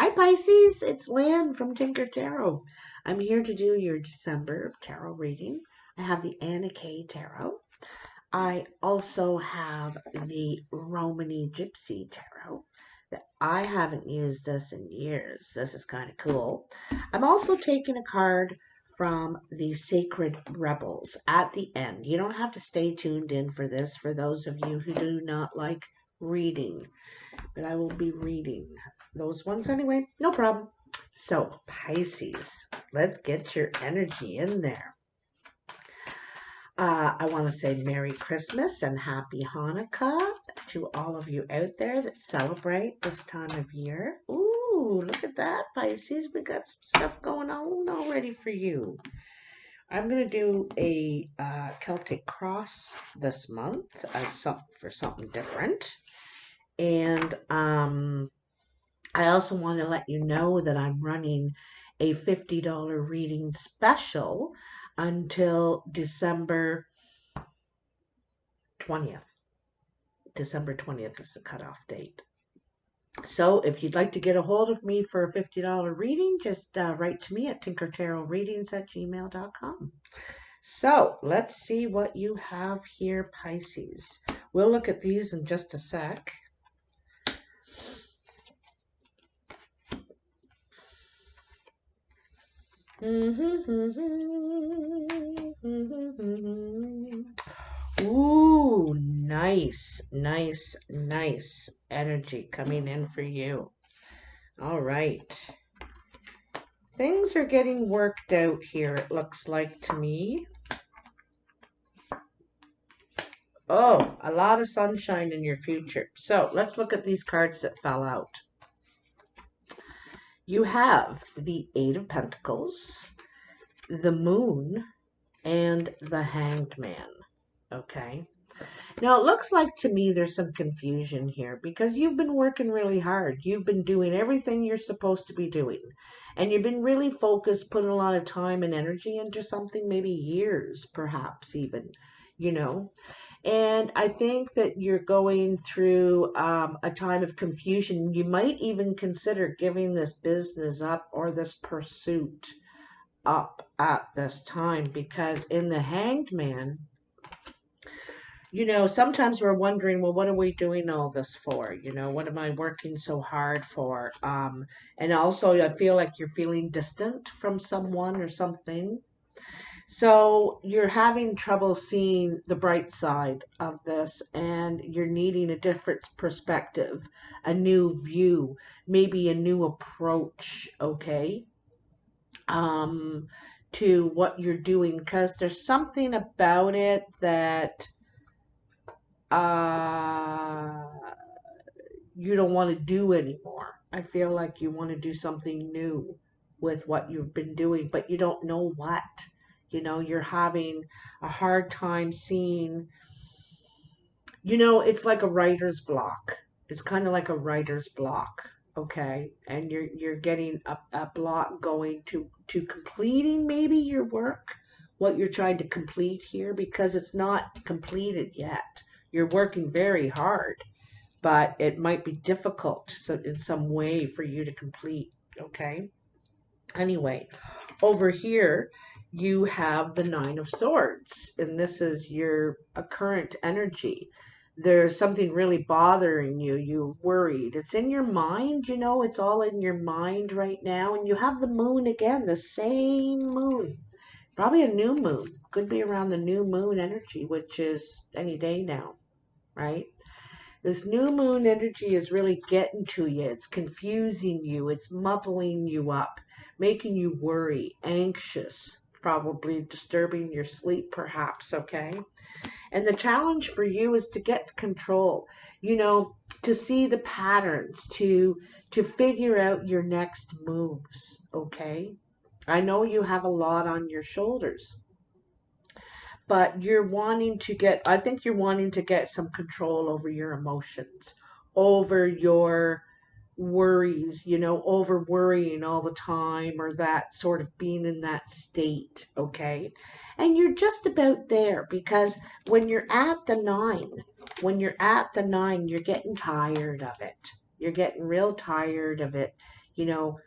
Hi Pisces, it's Lynn from Tinker Tarot. I'm here to do your December tarot reading. I have the Anna K Tarot. I also have the Romany Gypsy Tarot. I haven't used this in years. This is kind of cool. I'm also taking a card from the Sacred Rebels at the end. You don't have to stay tuned in for this for those of you who do not like reading, but I will be reading those ones anyway. No problem. So, Pisces, let's get your energy in there. I want to say Merry Christmas and Happy Hanukkah to all of you out there that celebrate this time of year. Ooh, look at that, Pisces. We got some stuff going on already for you. I'm going to do a Celtic cross this month for something different. And I also want to let you know that I'm running a $50 reading special until December 20th. December 20th is the cutoff date. So if you'd like to get a hold of me for a $50 reading, just write to me at tinkertarotreadings@gmail.com. So let's see what you have here, Pisces. We'll look at these in just a sec. Ooh, nice, nice, nice energy coming in for you. All right. Things are getting worked out here, it looks like to me. Oh, a lot of sunshine in your future. So let's look at these cards that fell out. You have the Eight of Pentacles, the Moon, and the Hanged Man. Okay. Now, it looks like to me there's some confusion here because you've been working really hard. You've been doing everything you're supposed to be doing. And you've been really focused, putting a lot of time and energy into something, maybe years, perhaps even, you know. And I think that you're going through a time of confusion. You might even consider giving this business up or this pursuit up at this time because in the Hanged Man, you know, sometimes we're wondering, well, what are we doing all this for? You know, what am I working so hard for? And also, I feel like you're feeling distant from someone or something. So you're having trouble seeing the bright side of this, and you're needing a different perspective, a new view, maybe a new approach, okay, to what you're doing, because there's something about it that uh, you don't want to do anymore. I feel like you want to do something new with what you've been doing, but you don't know what. You know, you're having a hard time seeing, you know, it's like a writer's block. It's kind of like a writer's block, okay? And you're getting a block going to completing maybe your work, what you're trying to complete here, because it's not completed yet. You're working very hard, but it might be difficult in some way for you to complete, okay? Anyway, over here you have the Nine of Swords, and this is your current energy. There's something really bothering you. You're worried. It's in your mind, you know, it's all in your mind right now. And you have the moon again, the same moon. Probably a new moon. Could be around the new moon energy, which is any day now, right? This new moon energy is really getting to you. It's confusing you. It's muddling you up, making you worry, anxious, probably disturbing your sleep, perhaps, okay? And the challenge for you is to get control, you know, to see the patterns, to figure out your next moves, okay? I know you have a lot on your shoulders, but you're wanting to get, I think you're wanting to get some control over your emotions, over your worries, you know, over worrying all the time or that sort of being in that state, okay? And you're just about there because when you're at the nine, you're getting tired of it. You're getting real tired of it. you know,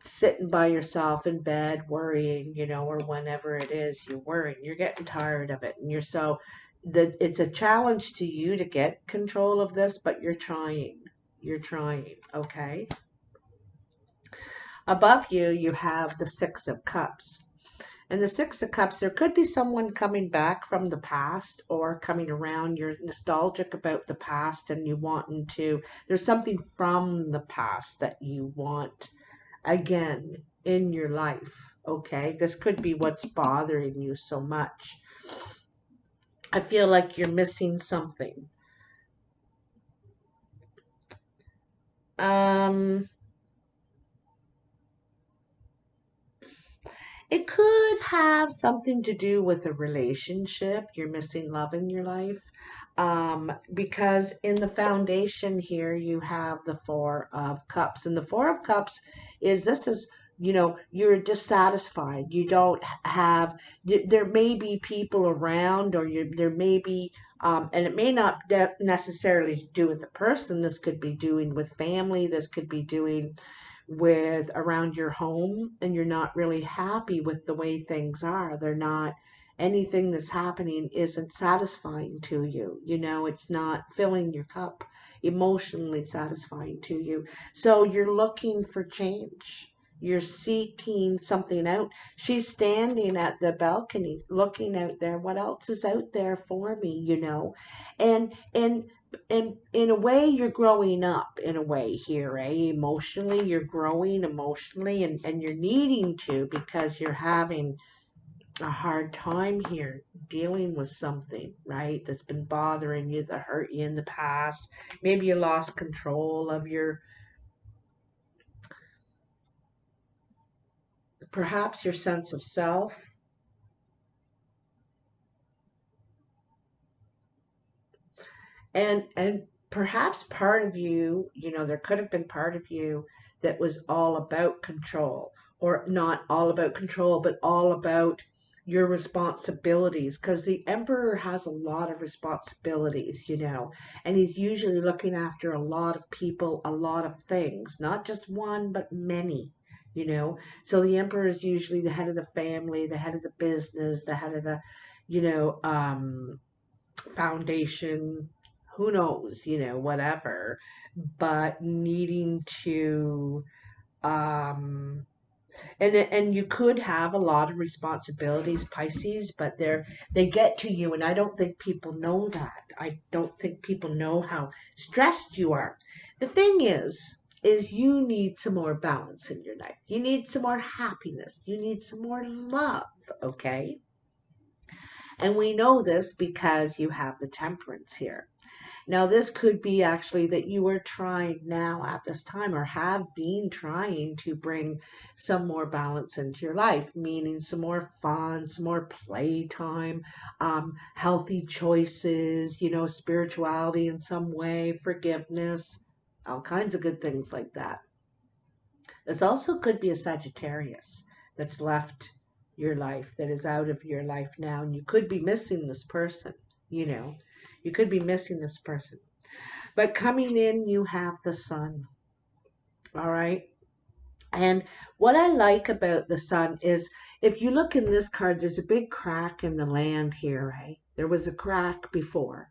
sitting by yourself in bed worrying, or whenever it is you're worrying, you're getting tired of it, and you're so that it's a challenge to you to get control of this, but you're trying, okay? Above you, you have the Six of Cups. And the Six of Cups, there could be someone coming back from the past or coming around. You're nostalgic about the past and you wanting to, there's something from the past that you want again in your life. Okay, this could be what's bothering you so much. I feel like you're missing something. Um, It could have something to do with a relationship. You're missing love in your life. Because in the foundation here, you have the Four of Cups. And the Four of Cups is this is, you're dissatisfied. You don't have, there may be people around, or there may be, and it may not necessarily do with the person. This could be doing with family. This could be doing with around your home, and you're not really happy with the way things are. They're not, anything that's happening isn't satisfying to you. It's not filling your cup, emotionally satisfying to you. So you're looking for change. You're seeking something out. She's standing at the balcony looking out there. What else is out there for me? And in a way, you're growing up in a way here, emotionally. You're growing emotionally, and you're needing to, because you're having a hard time here dealing with something, right, that's been bothering you, that hurt you in the past. Maybe you lost control of perhaps your sense of self. And perhaps part of you, there could have been part of you that was all about control, or not all about control, but all about your responsibilities, because the emperor has a lot of responsibilities, and he's usually looking after a lot of people, a lot of things, not just one but many. So the emperor is usually the head of the family, the head of the business, the head of the, you know um foundation, who knows, whatever, but needing to, um and you could have a lot of responsibilities, Pisces, but they get to you, and I don't think people know that. I don't think people know how stressed you are. The thing is you need some more balance in your life. You need some more happiness. You need some more love, okay? And we know this because you have the Temperance here. Now, this could be actually that you are trying now at this time, or have been trying to bring some more balance into your life, meaning some more fun, some more playtime, healthy choices, spirituality in some way, forgiveness, all kinds of good things like that. This also could be a Sagittarius that's left your life, that is out of your life now, and you could be missing this person, you know. You could be missing this person. But coming in, you have the Sun, all right? And what I like about the Sun is, if you look in this card, there's a big crack in the land here, right? There was a crack before,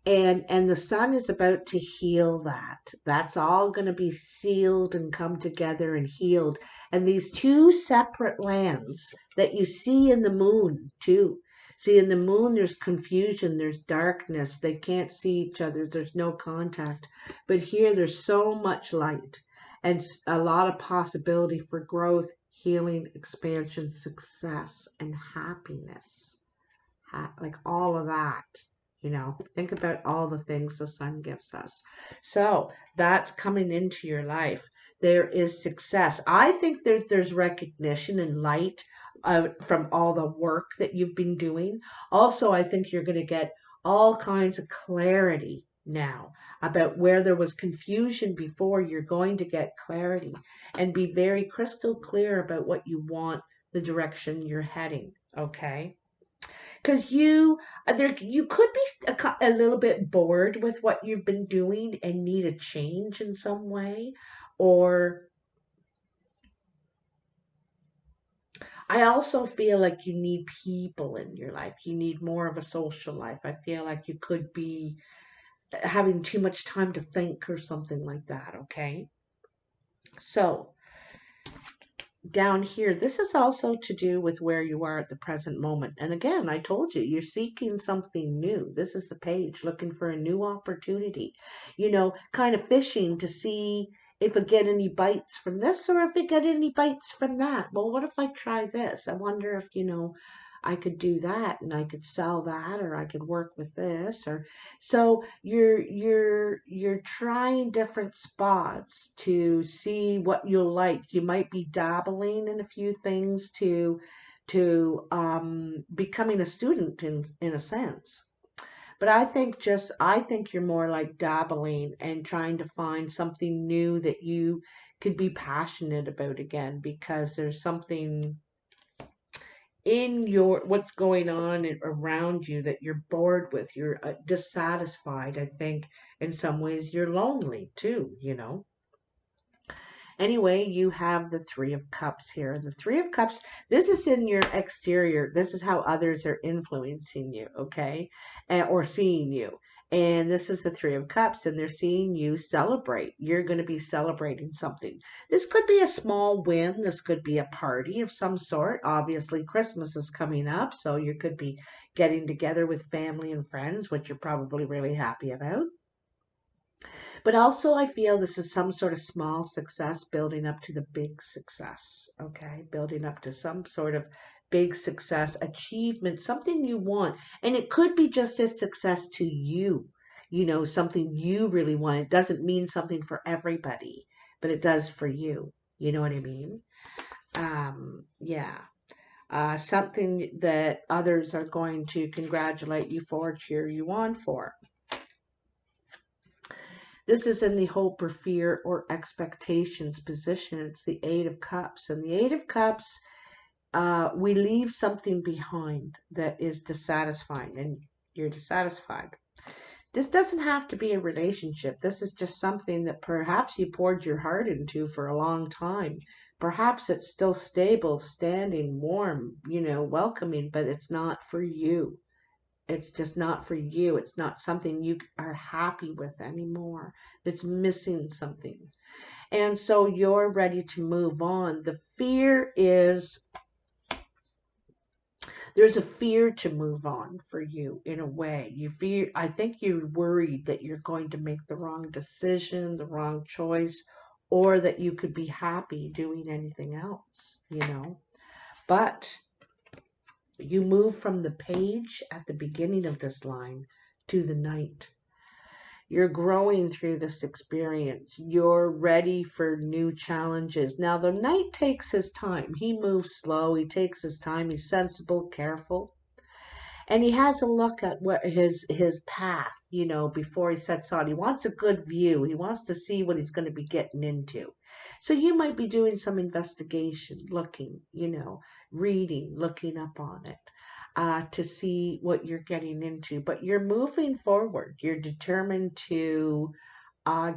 and the Sun is about to heal that. That's all going to be sealed and come together and healed. And these two separate lands that you see in the moon too, see, in the moon there's confusion, there's darkness, they can't see each other, there's no contact. But here there's so much light, and a lot of possibility for growth, healing, expansion, success, and happiness, like all of that. Think about all the things the Sun gives us. So that's coming into your life. There is success. I think there's recognition and light from all the work that you've been doing. Also, I think you're going to get all kinds of clarity now about where there was confusion before. You're going to get clarity and be very crystal clear about what you want, the direction you're heading. Okay? Because you could be a little bit bored with what you've been doing and need a change in some way, or I also feel like you need people in your life. You need more of a social life. I feel like you could be having too much time to think or something like that, okay? So, down here, this is also to do with where you are at the present moment. And again, I told you, you're seeking something new. This is the page, looking for a new opportunity, kind of fishing to see if I get any bites from this or if I get any bites from that. Well, what if I try this? I wonder if, I could do that and I could sell that, or I could work with this, or so you're trying different spots to see what you'll like. You might be dabbling in a few things to becoming a student in a sense. But I think you're more like dabbling and trying to find something new that you could be passionate about again, because there's something in your what's going on around you that you're bored with. You're dissatisfied. I think in some ways you're lonely too. Anyway, you have the Three of Cups here. And the Three of Cups, this is in your exterior. This is how others are influencing you, okay? Or seeing you. And this is the Three of Cups, and they're seeing you celebrate. You're going to be celebrating something. This could be a small win. This could be a party of some sort. Obviously, Christmas is coming up, so you could be getting together with family and friends, which you're probably really happy about. But also, I feel this is some sort of small success building up to the big success, okay? Building up to some sort of big success, achievement, something you want. And it could be just a success to you, something you really want. It doesn't mean something for everybody, but it does for you. You know what I mean? Yeah. Something that others are going to congratulate you for, cheer you on for. This is in the hope or fear or expectations position. It's the Eight of Cups. And the Eight of Cups, we leave something behind that is dissatisfying, and you're dissatisfied. This doesn't have to be a relationship. This is just something that perhaps you poured your heart into for a long time. Perhaps it's still stable, standing, warm, welcoming, but it's not for you. It's just not for you. It's not something you are happy with anymore. It's missing something. And so you're ready to move on. The fear is there's a fear to move on for you in a way. I think you're worried that you're going to make the wrong decision, the wrong choice, or that you could be happy doing anything else. But you move from the page at the beginning of this line to the Knight. You're growing through this experience. You're ready for new challenges. Now, the Knight takes his time. He moves slow. He takes his time. He's sensible, careful. And he has a look at what his path, before he sets on. He wants a good view. He wants to see what he's going to be getting into. So you might be doing some investigation, looking, reading, looking up on it. To see what you're getting into, but you're moving forward. You're determined to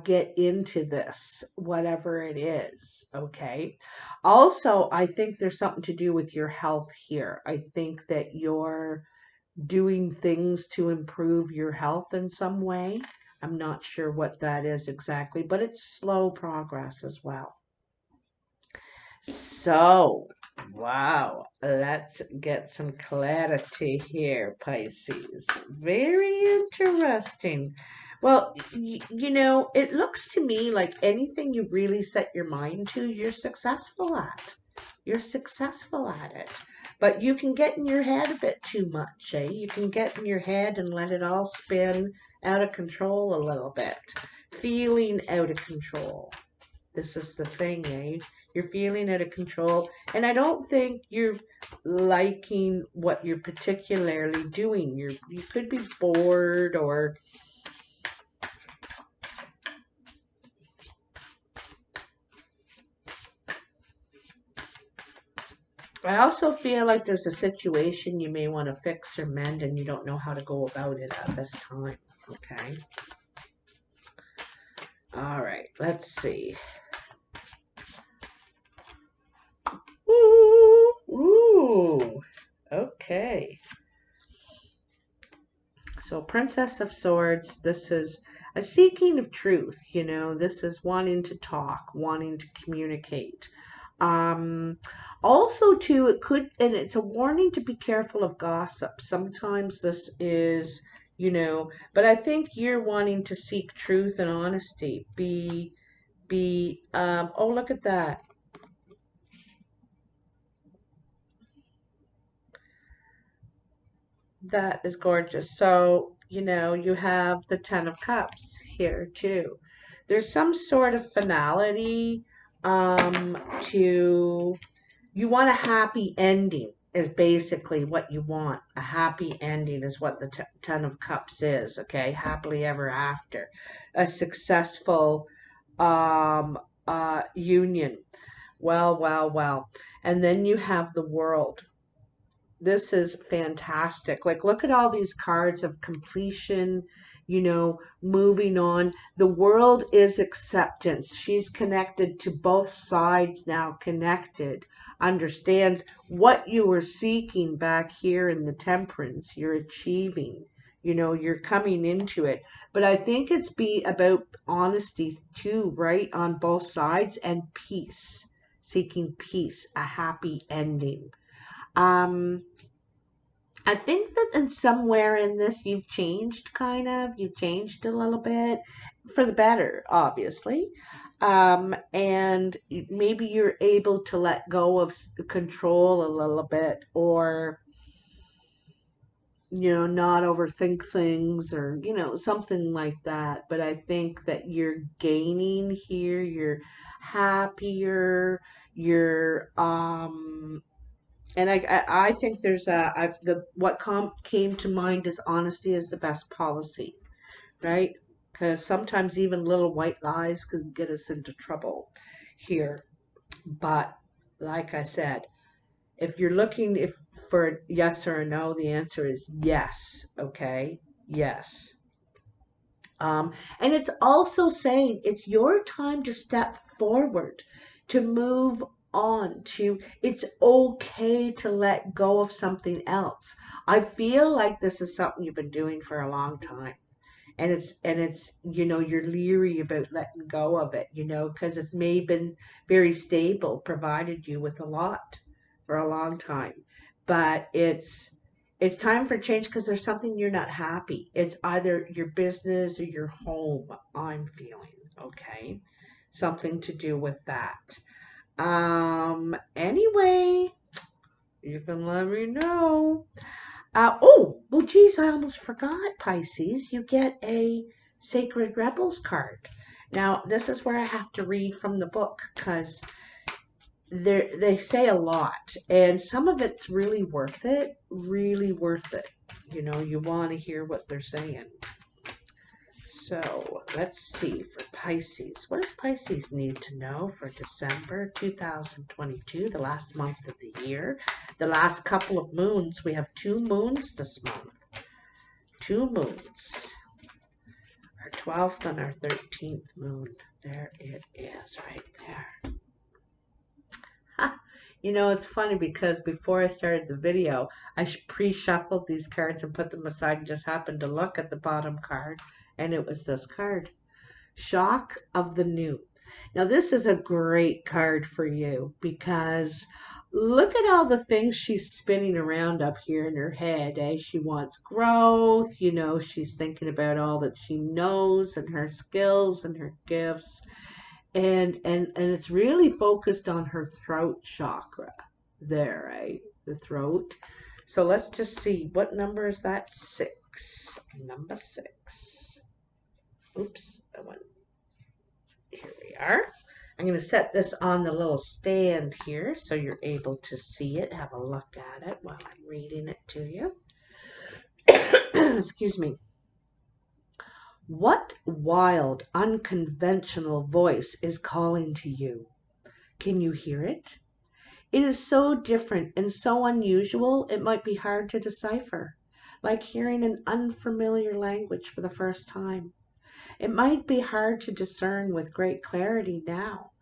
get into this, whatever it is. Okay. Also, I think there's something to do with your health here. I think that you're doing things to improve your health in some way. I'm not sure what that is exactly, but it's slow progress as well. So, wow, let's get some clarity here, Pisces. Very interesting. Well, it looks to me like anything you really set your mind to, you're successful at. You're successful at it. But you can get in your head a bit too much, eh? You can get in your head and let it all spin out of control a little bit. Feeling out of control. This is the thing, eh? You're feeling out of control. And I don't think you're liking what you're particularly doing. You could be bored, or I also feel like there's a situation you may want to fix or mend and you don't know how to go about it at this time. Okay. All right. Let's see. Ooh, Okay. So Princess of Swords, this is a seeking of truth, you know, this is wanting to talk, wanting to communicate. Um, Also too, it could, and it's a warning to be careful of gossip. Sometimes this is, you know, but I think you're wanting to seek truth and honesty. Oh, look at that. That is gorgeous. So, you know, you have the Ten of Cups here too. There's some sort of finality to you want a happy ending is basically what you want. A happy ending is what the Ten of Cups is, okay? Happily ever after. A successful um union. Well, well, well. And then you have the World. This is fantastic. Like, look at all these cards of completion, you know, moving on. The World is acceptance. She's connected to both sides now, connected, understands what you were seeking back here in the Temperance, you're achieving. You know, you're coming into it. But I think it's be about honesty too, right? On both sides, and peace, seeking peace, a happy ending. Um, I think that in somewhere in this you've changed kind of. You've changed a little bit for the better, obviously. And maybe you're able to let go of control a little bit, or, you know, not overthink things, or, you know, something like that. But I think that you're gaining here, you're happier, you're and I think there's the what came to mind is honesty is the best policy, right? Because sometimes even little white lies can get us into trouble here. But like I said, if you're looking if for a yes or a no, the answer is yes. Okay, yes. And it's also saying it's your time to step forward, to move on, to it's okay to let go of something else. I feel like this is something you've been doing for a long time. And it's you know, you're leery about letting go of it, you know, because it's may been very stable, provided you with a lot for a long time. But it's time for change because there's something you're not happy. It's either your business or your home, I'm feeling, okay? Something to do with that. Anyway, you can let me know. Well, geez, I almost forgot, Pisces. You get a Sacred Rebels card. Now, this is where I have to read from the book because they say a lot, and some of it's really worth it. Really worth it. You know, you want to hear what they're saying. So let's see for Pisces. What does Pisces need to know for December 2022, the last month of the year? The last couple of moons. We have 2 moons this month. 2 moons. Our 12th and our 13th moon. There it is, right there. You know, it's funny because before I started the video, I pre-shuffled these cards and put them aside and just happened to look at the bottom card, and it was this card. Shock of the New. Now, this is a great card for you because look at all the things she's spinning around up here in her head. She wants growth, you know, she's thinking about all that she knows and her skills and her gifts. And it's really focused on her throat chakra there, right? The throat. So let's just see, what number is that? 6. Number 6. Oops, I went. Here we are. I'm going to set this on the little stand here so you're able to see it. Have a look at it while I'm reading it to you. Excuse me. What wild, unconventional voice is calling to you? Can you hear it? It is so different and so unusual, it might be hard to decipher, like hearing an unfamiliar language for the first time. It might be hard to discern with great clarity now,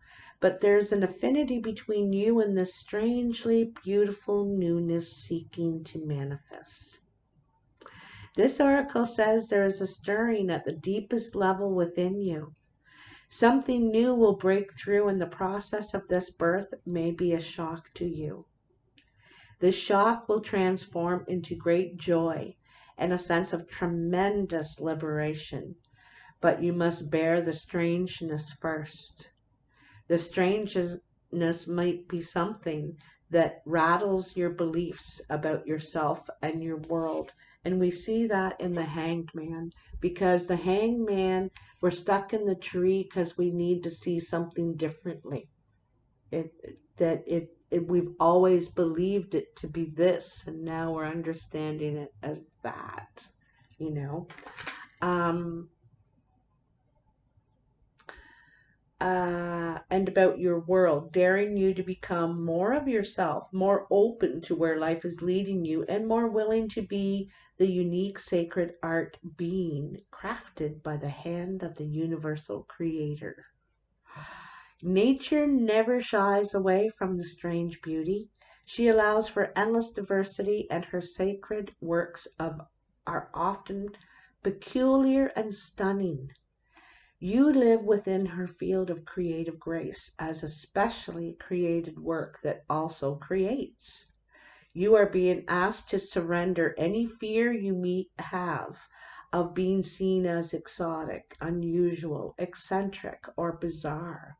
but there's an affinity between you and this strangely beautiful newness seeking to manifest. This oracle says there is a stirring at the deepest level within you. Something new will break through, and the process of this birth may be a shock to you. The shock will transform into great joy and a sense of tremendous liberation, but you must bear the strangeness first. The strangeness might be something that rattles your beliefs about yourself and your world. And we see that in the Hanged Man, because the Hanged Man, we're stuck in the tree because we need to see something differently. We've always believed it to be this, and now we're understanding it as that, you know. And about your world, daring you to become more of yourself, more open to where life is leading you, and more willing to be the unique sacred art being crafted by the hand of the universal creator. Nature never shies away from the strange beauty. She allows for endless diversity, and her sacred works are often peculiar and stunning. You live within her field of creative grace as a specially created work that also creates. You are being asked to surrender any fear you may have of being seen as exotic, unusual, eccentric, or bizarre.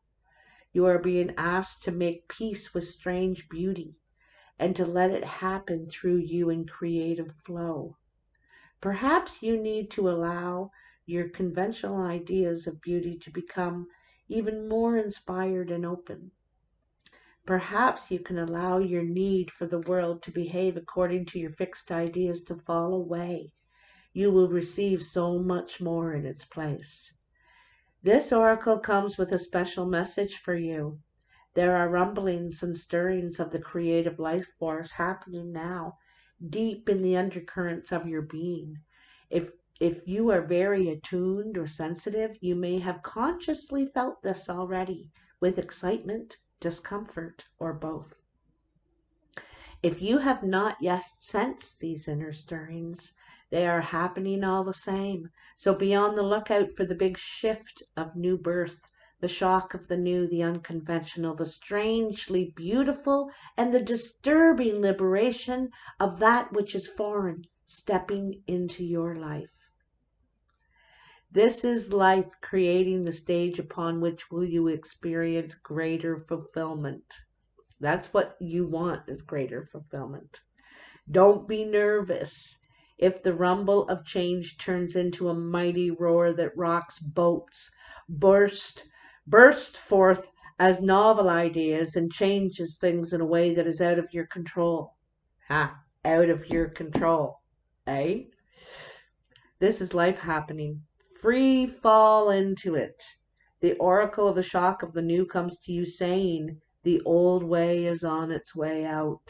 You are being asked to make peace with strange beauty and to let it happen through you in creative flow. Perhaps you need to allow your conventional ideas of beauty to become even more inspired and open. Perhaps you can allow your need for the world to behave according to your fixed ideas to fall away. You will receive so much more in its place. This oracle comes with a special message for you. There are rumblings and stirrings of the creative life force happening now, deep in the undercurrents of your being. If you are very attuned or sensitive, you may have consciously felt this already, with excitement, discomfort, or both. If you have not yet sensed these inner stirrings, they are happening all the same. So be on the lookout for the big shift of new birth, the shock of the new, the unconventional, the strangely beautiful, and the disturbing liberation of that which is foreign, stepping into your life. This is life creating the stage upon which will you experience greater fulfillment. That's what you want, is greater fulfillment. Don't be nervous if the rumble of change turns into a mighty roar that rocks boats, burst forth as novel ideas and changes things in a way that is out of your control. Out of your control, eh? This is life happening. Free fall into it. The oracle of the shock of the new comes to you saying, the old way is on its way out.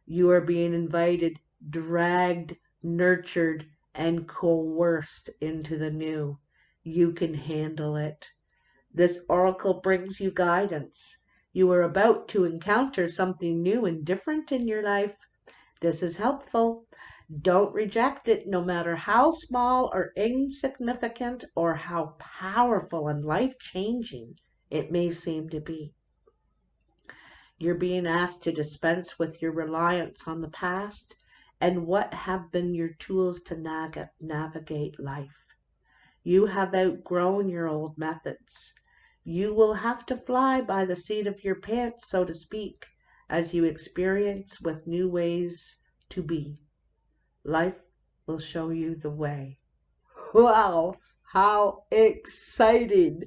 You are being invited, dragged, nurtured, and coerced into the new. You can handle it. This oracle brings you guidance. You are about to encounter something new and different in your life. This is helpful. Don't reject it, no matter how small or insignificant or how powerful and life-changing it may seem to be. You're being asked to dispense with your reliance on the past and what have been your tools to navigate life. You have outgrown your old methods. You will have to fly by the seat of your pants, so to speak, as you experience with new ways to be. Life will show you the way. Wow, how exciting!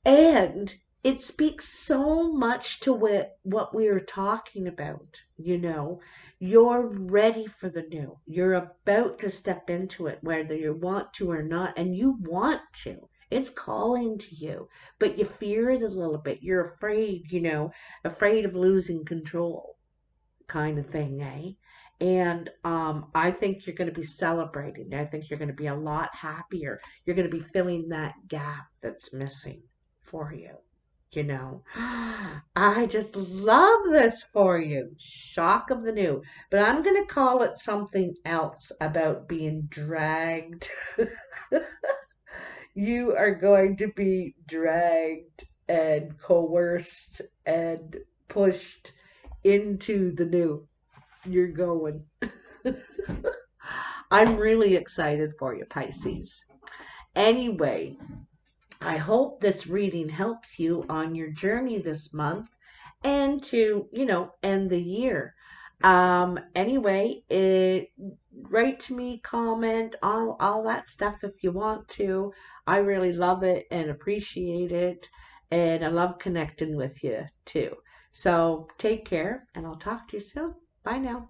And it speaks so much to what we were talking about. You're ready for the new. You're about to step into it, whether you want to or not, and you want to. It's calling to you, but you fear it a little bit. You're afraid, afraid of losing control, kind of thing, eh? And I think you're going to be celebrating. I think you're going to be a lot happier. You're going to be filling that gap that's missing for you. you know. I just love this for you. Shock of the new. But I'm going to call it something else about being dragged. You are going to be dragged and coerced and pushed into the new. You're going. I'm really excited for you, Pisces. Anyway, I hope this reading helps you on your journey this month and to, end the year. Anyway, write to me, comment, all that stuff if you want to. I really love it and appreciate it. And I love connecting with you too. So take care and I'll talk to you soon. Bye now.